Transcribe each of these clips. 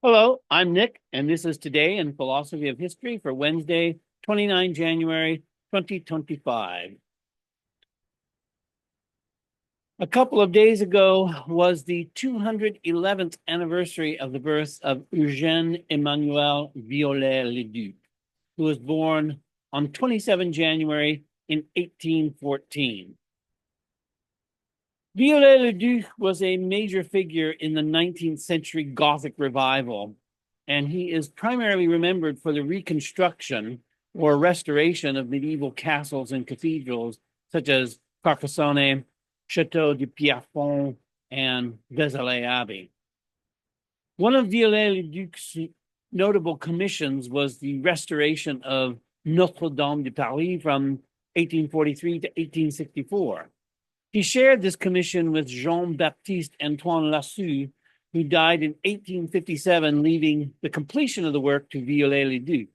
Hello, I'm Nick, and this is Today in Philosophy of History for Wednesday, 29 January 2025. A couple of days ago was the 211th anniversary of the birth of Eugène Emmanuel Viollet-le-Duc, who was born on 27 January in 1814. Viollet-le-Duc was a major figure in the 19th century Gothic revival, and he is primarily remembered for the reconstruction or restoration of medieval castles and cathedrals such as Carcassonne, Chateau de Pierrefonds, and Vézelay Abbey. One of Viollet-le-Duc's notable commissions was the restoration of Notre-Dame de Paris from 1843 to 1864. He shared this commission with Jean-Baptiste Antoine Lassus, who died in 1857, leaving the completion of the work to Viollet-le-Duc.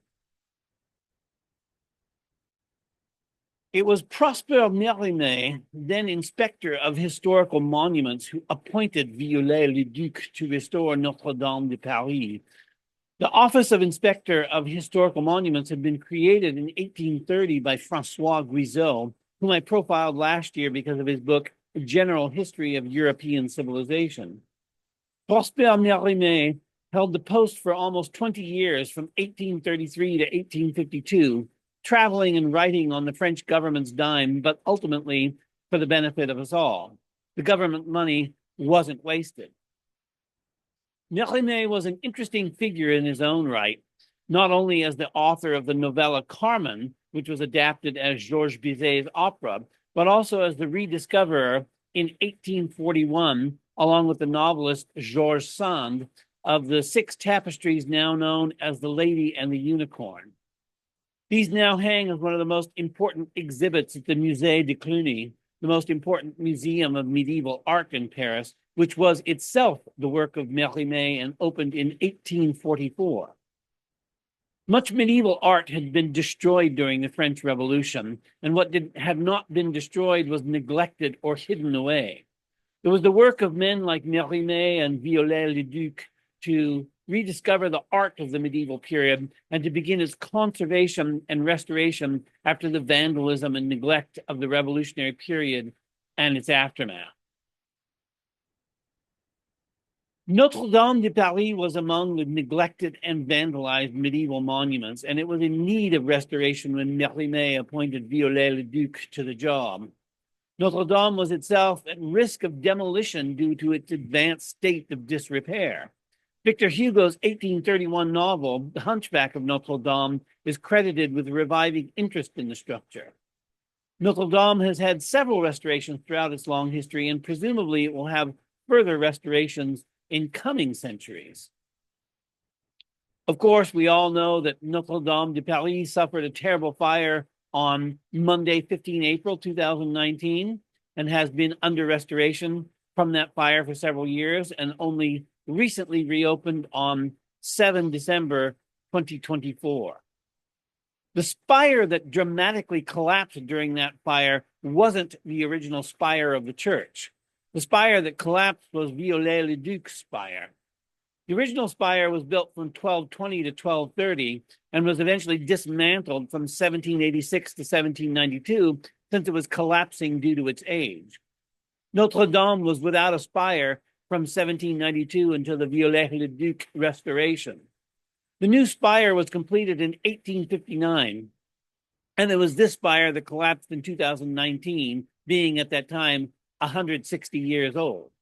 It was Prosper Mérimée, then inspector of historical monuments, who appointed Viollet-le-Duc to restore Notre-Dame de Paris. The Office of Inspector of Historical Monuments had been created in 1830 by François Guizot, whom I profiled last year because of his book, General History of European Civilization. Prosper Mérimée held the post for almost 20 years, from 1833 to 1852, traveling and writing on the French government's dime, but ultimately for the benefit of us all. The government money wasn't wasted. Mérimée was an interesting figure in his own right, not only as the author of the novella Carmen, which was adapted as Georges Bizet's opera, but also as the rediscoverer in 1841, along with the novelist Georges Sand, of the 6 tapestries now known as The Lady and the Unicorn. These now hang as one of the most important exhibits at the Musée de Cluny, the most important museum of medieval art in Paris, which was itself the work of Mérimée and opened in 1844. Much medieval art had been destroyed during the French Revolution, and what had not been destroyed was neglected or hidden away. It was the work of men like Mérimée and Viollet-le-Duc to rediscover the art of the medieval period and to begin its conservation and restoration after the vandalism and neglect of the revolutionary period and its aftermath. Notre-Dame de Paris was among the neglected and vandalized medieval monuments, and it was in need of restoration when Mérimée appointed Viollet-le-Duc to the job. Notre-Dame was itself at risk of demolition due to its advanced state of disrepair. Victor Hugo's 1831 novel, The Hunchback of Notre-Dame, is credited with reviving interest in the structure. Notre-Dame has had several restorations throughout its long history, and presumably it will have further restorations in coming centuries. Of course, we all know that Notre-Dame de Paris suffered a terrible fire on Monday, 15 April 2019, and has been under restoration from that fire for several years, and only recently reopened on 7 December 2024. The spire that dramatically collapsed during that fire wasn't the original spire of the church. The spire that collapsed was Viollet-le-Duc's spire. The original spire was built from 1220 to 1230 and was eventually dismantled from 1786 to 1792, since it was collapsing due to its age. Notre Dame was without a spire from 1792 until the Viollet-le-Duc restoration. The new spire was completed in 1859, and it was this spire that collapsed in 2019, being at that time 160 years old.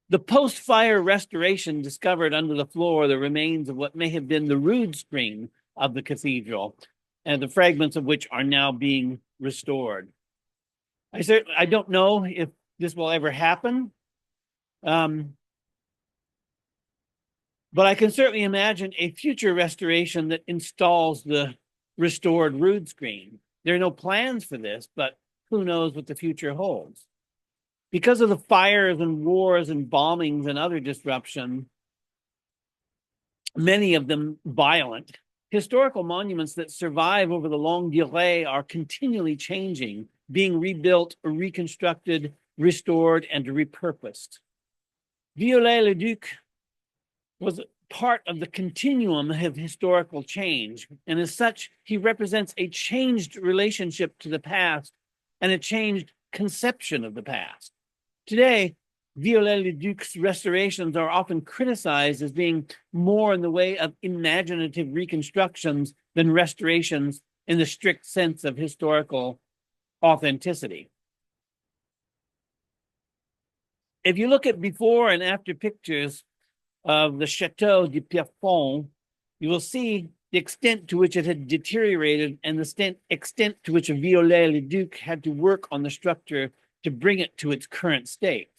The post-fire restoration discovered under the floor the remains of what may have been the rood screen of the cathedral, and the fragments of which are now being restored. I don't know if this will ever happen, but I can certainly imagine a future restoration that installs the restored rood screen. There are no plans for this, but who knows what the future holds. Because of the fires and wars and bombings and other disruption, many of them violent, historical monuments that survive over the longue durée are continually changing, being rebuilt, reconstructed, restored, and repurposed. Viollet-le-Duc was part of the continuum of historical change. And as such, he represents a changed relationship to the past and a changed conception of the past. Today, Viollet-le-Duc's restorations are often criticized as being more in the way of imaginative reconstructions than restorations in the strict sense of historical authenticity. If you look at before and after pictures of the Chateau de Pierrefonds, you will see the extent to which it had deteriorated and the extent to which Viollet-le-Duc had to work on the structure to bring it to its current state.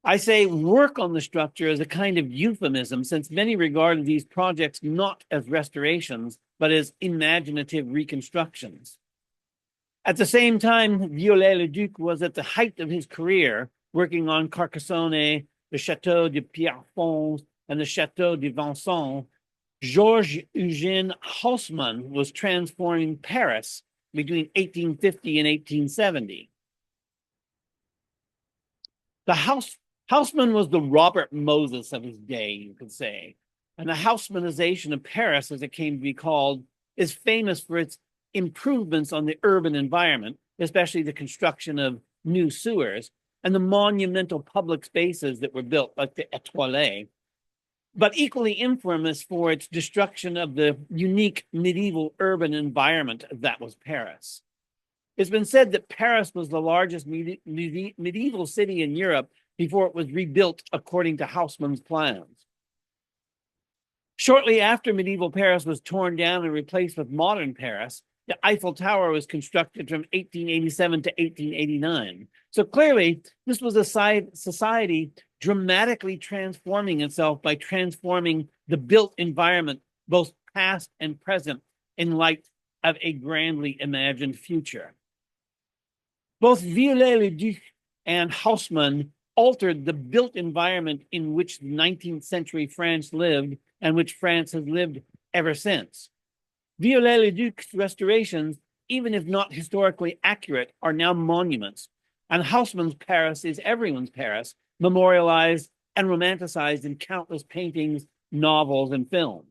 I say work on the structure as a kind of euphemism, since many regarded these projects not as restorations, but as imaginative reconstructions. At the same time, Viollet-le-Duc was at the height of his career, working on Carcassonne, the Chateau de Pierrefonds, and the Chateau de Vincennes. Georges Eugène Haussmann was transforming Paris between 1850 and 1870. Haussmann was the Robert Moses of his day, you could say. And the Haussmannization of Paris, as it came to be called, is famous for its improvements on the urban environment, especially the construction of new sewers and the monumental public spaces that were built, like the Étoile, but equally infamous for its destruction of the unique medieval urban environment that was Paris. It's been said that Paris was the largest medieval city in Europe before it was rebuilt according to Haussmann's plans. Shortly after medieval Paris was torn down and replaced with modern Paris, the Eiffel Tower was constructed from 1887 to 1889. So clearly, this was a society dramatically transforming itself by transforming the built environment, both past and present, in light of a grandly imagined future. Both Viollet-le-Duc and Haussmann altered the built environment in which the 19th century France lived and which France has lived ever since. Viollet-le-Duc's restorations, even if not historically accurate, are now monuments, and Haussmann's Paris is everyone's Paris, memorialized and romanticized in countless paintings, novels, and films.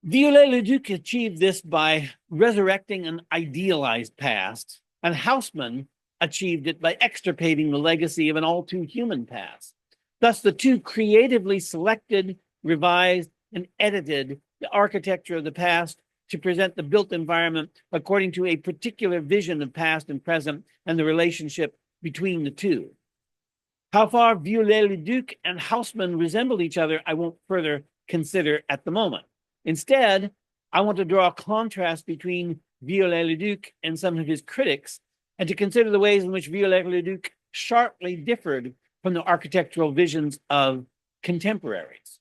Viollet-le-Duc achieved this by resurrecting an idealized past, and Haussmann achieved it by extirpating the legacy of an all-too-human past. Thus, the two creatively selected, revised, and edited the architecture of the past to present the built environment according to a particular vision of past and present and the relationship between the two. How far Viollet-le-Duc and Haussmann resemble each other, I won't further consider at the moment. Instead, I want to draw a contrast between Viollet-le-Duc and some of his critics and to consider the ways in which Viollet-le-Duc sharply differed from the architectural visions of contemporaries.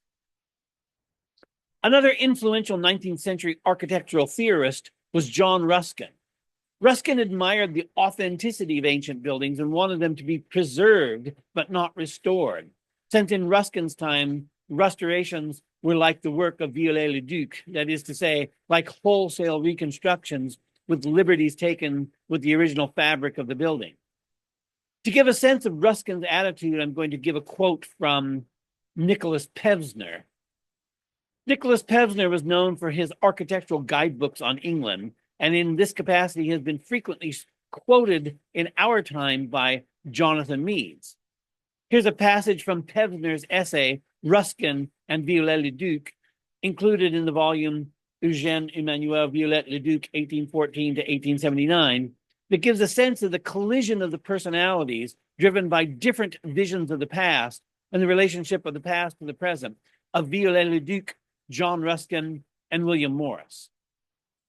Another influential 19th century architectural theorist was John Ruskin. Ruskin admired the authenticity of ancient buildings and wanted them to be preserved but not restored, since in Ruskin's time, restorations were like the work of Viollet-le-Duc, that is to say, like wholesale reconstructions with liberties taken with the original fabric of the building. To give a sense of Ruskin's attitude, I'm going to give a quote from Nicholas Pevsner. Nicholas Pevsner was known for his architectural guidebooks on England, and in this capacity has been frequently quoted in our time by Jonathan Meades. Here's a passage from Pevsner's essay, Ruskin and Viollet-le-Duc, included in the volume Eugène Emmanuel Viollet-le-Duc, 1814 to 1879, that gives a sense of the collision of the personalities driven by different visions of the past and the relationship of the past to the present of Viollet-le-Duc, John Ruskin, and William Morris.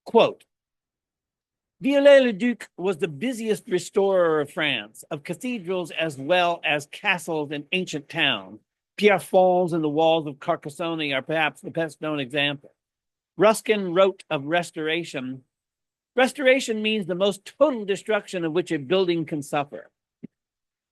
Quote, Viollet-le-Duc was the busiest restorer of France, of cathedrals as well as castles and ancient towns. Pierrefonds and the walls of Carcassonne are perhaps the best known example. Ruskin wrote of restoration, restoration means the most total destruction of which a building can suffer.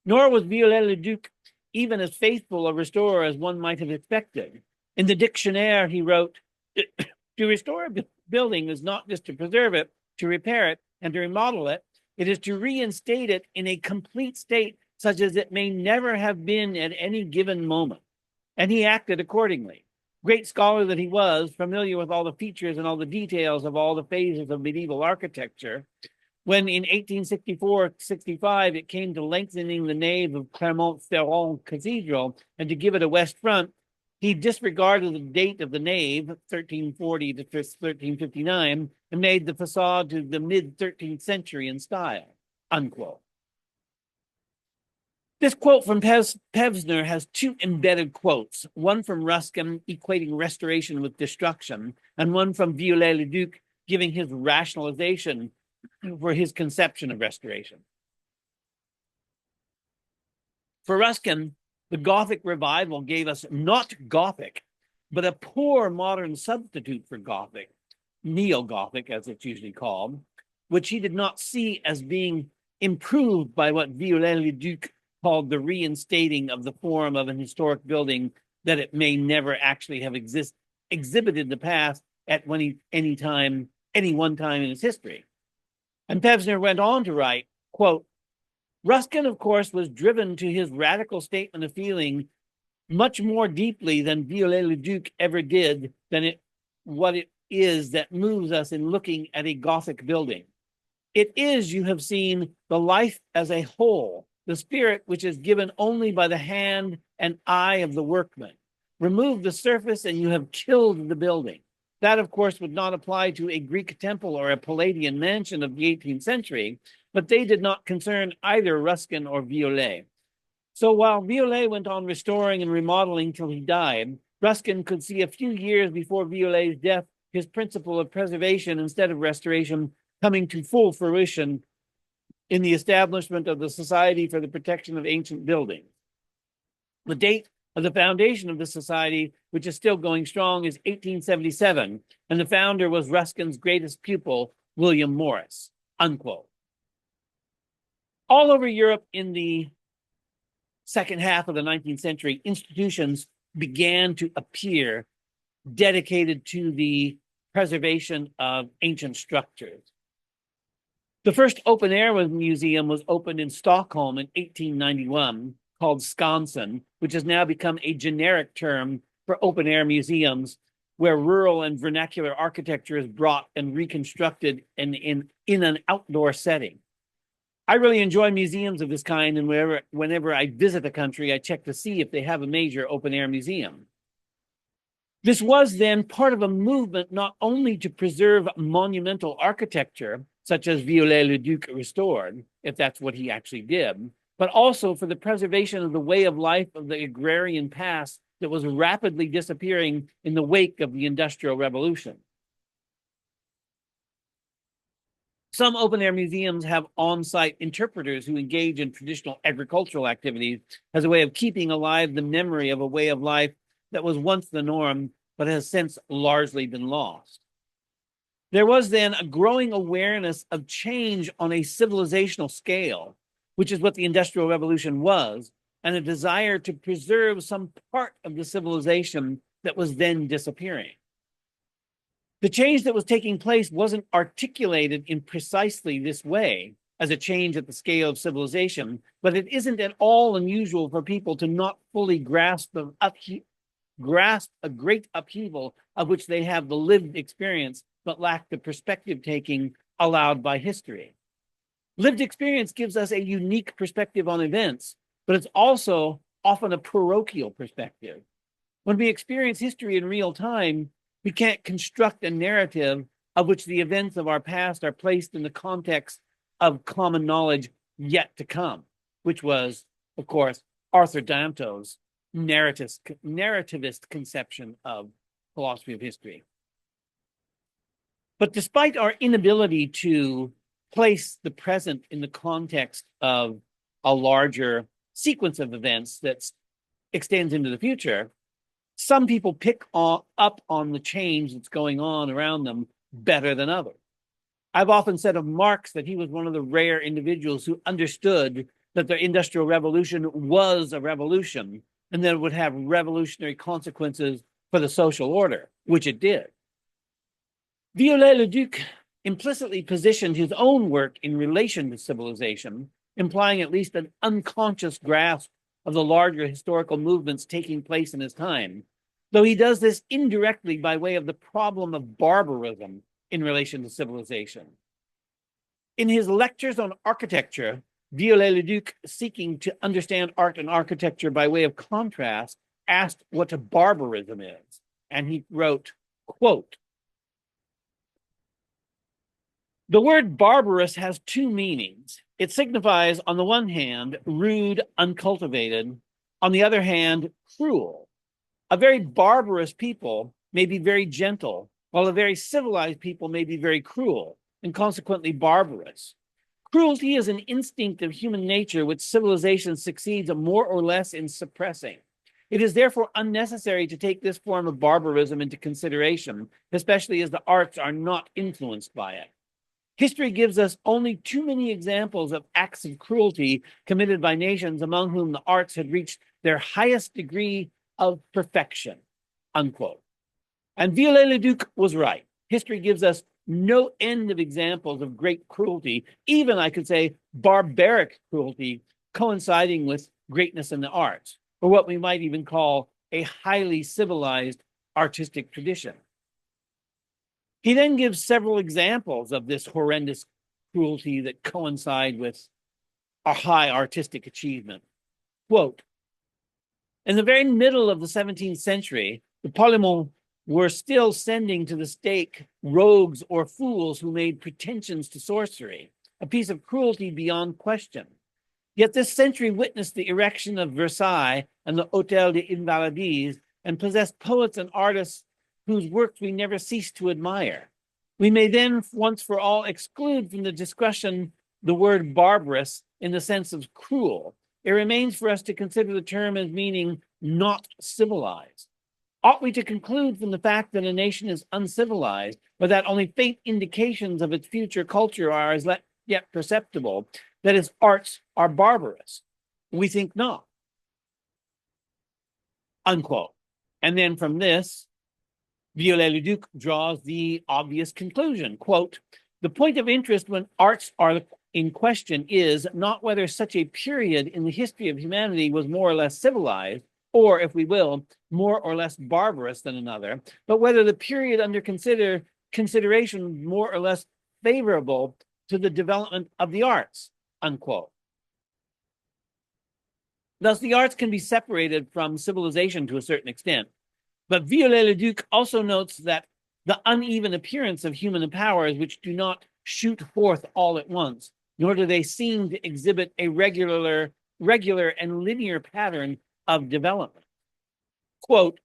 Nor was Viollet-le-Duc even as faithful a restorer as one might have expected. In the Dictionnaire, he wrote, to restore a building is not just to preserve it, to repair it, and to remodel it. It is to reinstate it in a complete state such as it may never have been at any given moment, and he acted accordingly. Great scholar that he was, familiar with all the features and all the details of all the phases of medieval architecture, when in 1864-65 it came to lengthening the nave of Clermont-Ferrand Cathedral and to give it a west front, he disregarded the date of the nave, 1340 to 1359, and made the facade to the mid-13th century in style, unquote. This quote from Pevsner has two embedded quotes, one from Ruskin equating restoration with destruction, and one from Viollet-le-Duc giving his rationalization for his conception of restoration. For Ruskin, the Gothic revival gave us not Gothic, but a poor modern substitute for Gothic, Neo-Gothic as it's usually called, which he did not see as being improved by what Viollet-le-Duc called the reinstating of the form of an historic building that it may never actually have exhibited in the past at any one time in its history. And Pevsner went on to write, quote, Ruskin, of course, was driven to his radical statement of feeling much more deeply than Viollet-le-Duc ever did what it is that moves us in looking at a Gothic building. It is, you have seen, the life as a whole, the spirit which is given only by the hand and eye of the workman. Remove the surface and you have killed the building. That, of course, would not apply to a Greek temple or a Palladian mansion of the 18th century, but they did not concern either Ruskin or Viollet. So while Viollet went on restoring and remodeling till he died, Ruskin could see a few years before Violet's death his principle of preservation instead of restoration coming to full fruition in the establishment of the Society for the Protection of Ancient Buildings. The date of the foundation of the society, which is still going strong, is 1877, and the founder was Ruskin's greatest pupil, William Morris, unquote. All over Europe in the second half of the 19th century, institutions began to appear dedicated to the preservation of ancient structures. The first open-air museum was opened in Stockholm in 1891, called Skansen, which has now become a generic term for open-air museums where rural and vernacular architecture is brought and reconstructed in an outdoor setting. I really enjoy museums of this kind, and whenever I visit a country, I check to see if they have a major open-air museum. This was then part of a movement not only to preserve monumental architecture, such as Viollet-le-Duc restored, if that's what he actually did, but also for the preservation of the way of life of the agrarian past that was rapidly disappearing in the wake of the Industrial Revolution. Some open-air museums have on-site interpreters who engage in traditional agricultural activities as a way of keeping alive the memory of a way of life that was once the norm, but has since largely been lost. There was then a growing awareness of change on a civilizational scale, which is what the Industrial Revolution was, and a desire to preserve some part of the civilization that was then disappearing. The change that was taking place wasn't articulated in precisely this way as a change at the scale of civilization, but it isn't at all unusual for people to not fully grasp a great upheaval of which they have the lived experience, but lack the perspective taking allowed by history. Lived experience gives us a unique perspective on events, but it's also often a parochial perspective. When we experience history in real time, we can't construct a narrative of which the events of our past are placed in the context of common knowledge yet to come, which was, of course, Arthur Danto's narrativist conception of philosophy of history. But despite our inability to place the present in the context of a larger sequence of events that extends into the future, some people pick up on the change that's going on around them better than others. I've often said of Marx that he was one of the rare individuals who understood that the Industrial Revolution was a revolution and that it would have revolutionary consequences for the social order, which it did. Viollet-le-Duc implicitly positioned his own work in relation to civilization, implying at least an unconscious grasp of the larger historical movements taking place in his time, though he does this indirectly by way of the problem of barbarism in relation to civilization. In his lectures on architecture, Viollet-le-Duc, seeking to understand art and architecture by way of contrast, asked what a barbarism is, and he wrote, quote, "The word barbarous has two meanings. It signifies, on the one hand, rude, uncultivated, on the other hand, cruel. A very barbarous people may be very gentle, while a very civilized people may be very cruel, and consequently barbarous. Cruelty is an instinct of human nature which civilization succeeds more or less in suppressing. It is therefore unnecessary to take this form of barbarism into consideration, especially as the arts are not influenced by it. History gives us only too many examples of acts of cruelty committed by nations among whom the arts had reached their highest degree of perfection," unquote. And Viollet-le-Duc was right. History gives us no end of examples of great cruelty, even, I could say, barbaric cruelty, coinciding with greatness in the arts, or what we might even call a highly civilized artistic tradition. He then gives several examples of this horrendous cruelty that coincide with a high artistic achievement. Quote, "In the very middle of the 17th century, the Parlement were still sending to the stake rogues or fools who made pretensions to sorcery, a piece of cruelty beyond question. Yet this century witnessed the erection of Versailles and the Hôtel des Invalides, and possessed poets and artists whose works we never cease to admire. We may then once for all exclude from the discussion the word barbarous in the sense of cruel. It remains for us to consider the term as meaning not civilized. Ought we to conclude from the fact that a nation is uncivilized, but that only faint indications of its future culture are as yet perceptible, that its arts are barbarous? We think not." Unquote. And then from this, Viollet-le-Duc draws the obvious conclusion, quote, "The point of interest when arts are in question is not whether such a period in the history of humanity was more or less civilized, or, if we will, more or less barbarous than another, but whether the period under consideration more or less favorable to the development of the arts," unquote. Thus, the arts can be separated from civilization to a certain extent. But Viollet-le-Duc also notes that the uneven appearance of human powers which do not shoot forth all at once, nor do they seem to exhibit a regular and linear pattern of development. Quote,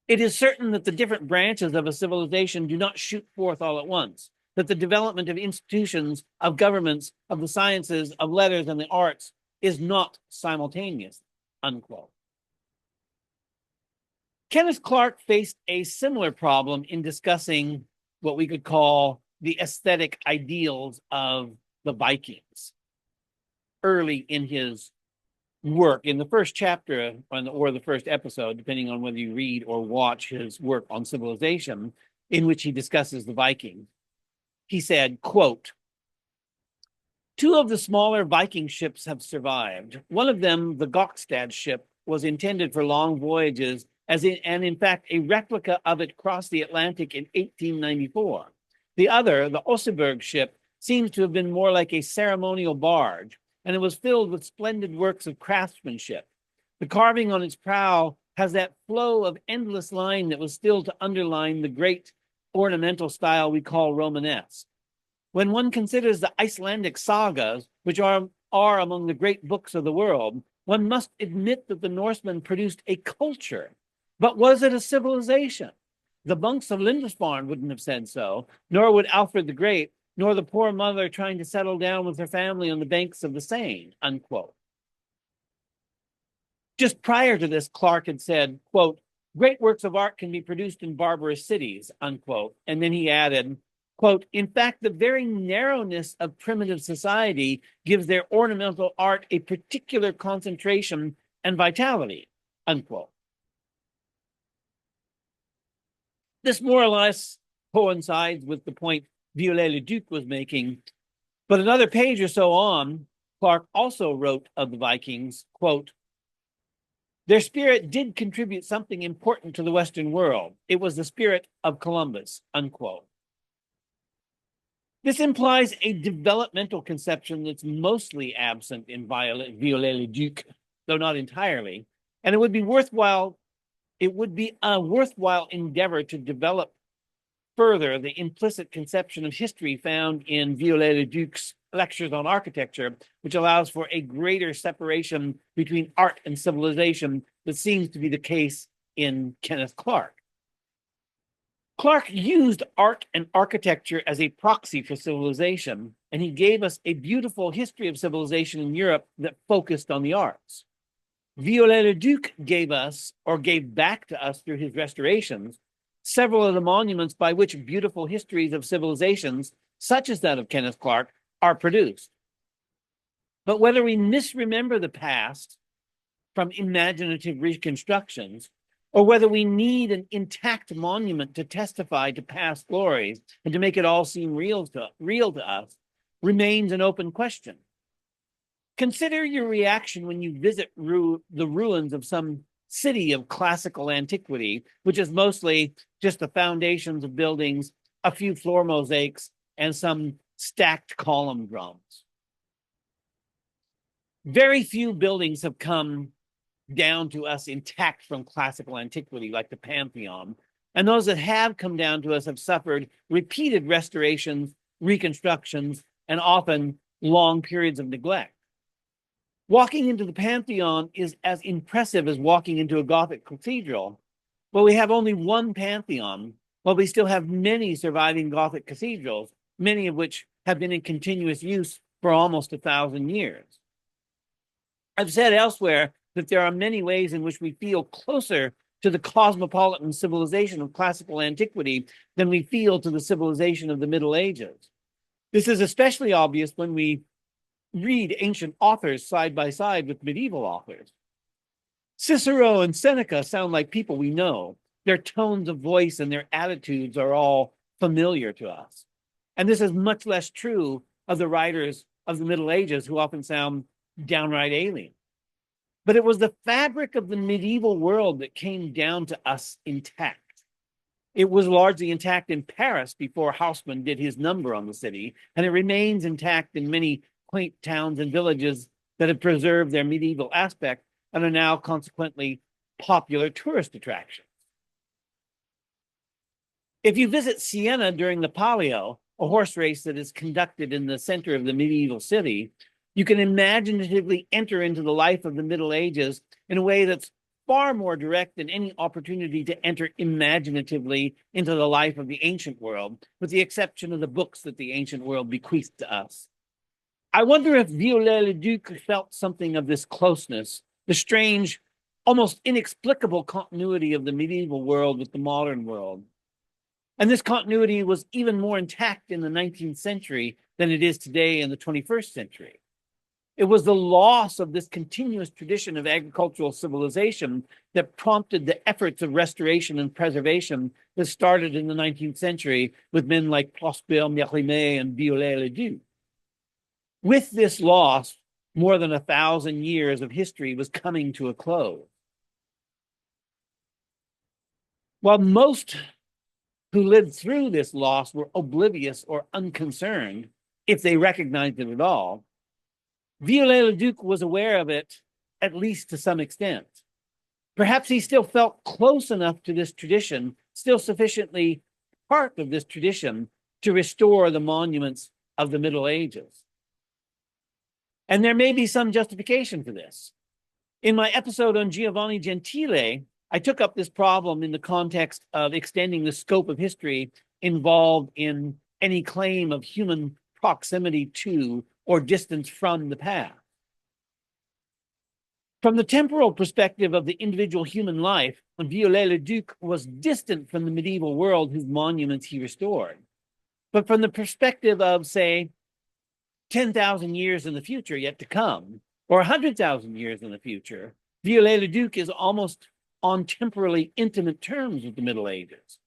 "It is certain that the different branches of a civilization do not shoot forth all at once, that the development of institutions, of governments, of the sciences, of letters, and the arts is not simultaneous," unquote. Kenneth Clark faced a similar problem in discussing what we could call the aesthetic ideals of the Vikings. Early in his work, in the first chapter or the first episode, depending on whether you read or watch his work on civilization, in which he discusses the Vikings, he said, quote, "Two of the smaller Viking ships have survived. One of them, the Gokstad ship, was intended for long voyages, and in fact, a replica of it crossed the Atlantic in 1894. The other, the Oseberg ship, seems to have been more like a ceremonial barge, and it was filled with splendid works of craftsmanship. The carving on its prow has that flow of endless line that was still to underline the great ornamental style we call Romanesque. When one considers the Icelandic sagas, which are among the great books of the world, one must admit that the Norsemen produced a culture. But was it a civilization? The monks of Lindisfarne wouldn't have said so, nor would Alfred the Great, nor the poor mother trying to settle down with her family on the banks of the Seine," unquote. Just prior to this, Clark had said, quote, "Great works of art can be produced in barbarous cities," unquote. And then he added, quote, "In fact, the very narrowness of primitive society gives their ornamental art a particular concentration and vitality," unquote. This more or less coincides with the point Viollet-le-Duc was making, but another page or so on, Clarke also wrote of the Vikings, quote, "Their spirit did contribute something important to the Western world. It was the spirit of Columbus," unquote. This implies a developmental conception that's mostly absent in Viollet-le-Duc, though not entirely, and it would be a worthwhile endeavor to develop further the implicit conception of history found in Viollet-le-Duc's lectures on architecture, which allows for a greater separation between art and civilization that seems to be the case in Kenneth Clarke. Clarke used art and architecture as a proxy for civilization, and he gave us a beautiful history of civilization in Europe that focused on the arts. Viollet-le-Duc gave us, or gave back to us through his restorations, several of the monuments by which beautiful histories of civilizations, such as that of Kenneth Clarke, are produced. But whether we misremember the past from imaginative reconstructions, or whether we need an intact monument to testify to past glories and to make it all seem real to us, remains an open question. Consider your reaction when you visit the ruins of some city of classical antiquity, which is mostly just the foundations of buildings, a few floor mosaics, and some stacked column drums. Very few buildings have come down to us intact from classical antiquity, like the Pantheon, and those that have come down to us have suffered repeated restorations, reconstructions, and often long periods of neglect. Walking into the Pantheon is as impressive as walking into a Gothic cathedral, but we have only one Pantheon, while we still have many surviving Gothic cathedrals, many of which have been in continuous use for almost 1,000 years. I've said elsewhere that there are many ways in which we feel closer to the cosmopolitan civilization of classical antiquity than we feel to the civilization of the Middle Ages. This is especially obvious when we read ancient authors side by side with medieval authors. Cicero and Seneca sound like people we know. Their tones of voice and their attitudes are all familiar to us. And this is much less true of the writers of the Middle Ages, who often sound downright alien. But it was the fabric of the medieval world that came down to us intact. It was largely intact in Paris before Haussmann did his number on the city, and it remains intact in many quaint towns and villages that have preserved their medieval aspect and are now consequently popular tourist attractions. If you visit Siena during the Palio, a horse race that is conducted in the center of the medieval city, you can imaginatively enter into the life of the Middle Ages in a way that's far more direct than any opportunity to enter imaginatively into the life of the ancient world, with the exception of the books that the ancient world bequeathed to us. I wonder if Viollet-le-Duc felt something of this closeness, the strange, almost inexplicable continuity of the medieval world with the modern world. And this continuity was even more intact in the 19th century than it is today in the 21st century. It was the loss of this continuous tradition of agricultural civilization that prompted the efforts of restoration and preservation that started in the 19th century with men like Prosper Mérimée and Viollet-le-Duc. With this loss, more than 1,000 years of history was coming to a close. While most who lived through this loss were oblivious or unconcerned, if they recognized it at all, Viollet-le-Duc was aware of it, at least to some extent. Perhaps he still felt close enough to this tradition, still sufficiently part of this tradition, to restore the monuments of the Middle Ages. And there may be some justification for this. In my episode on Giovanni Gentile, I took up this problem in the context of extending the scope of history involved in any claim of human proximity to or distance from the past. From the temporal perspective of the individual human life, Viollet-le-Duc was distant from the medieval world whose monuments he restored. But from the perspective of, say, 10,000 years in the future yet to come, or 100,000 years in the future, Viollet-le-Duc is almost on temporally intimate terms with the Middle Ages.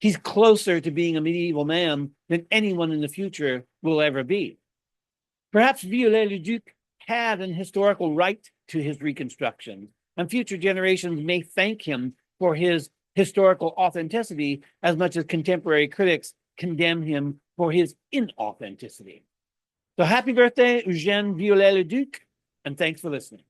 He's closer to being a medieval man than anyone in the future will ever be. Perhaps Viollet-le-Duc had an historical right to his reconstruction, and future generations may thank him for his historical authenticity as much as contemporary critics condemn him for his inauthenticity. So happy birthday, Eugène Viollet-le-Duc, and thanks for listening.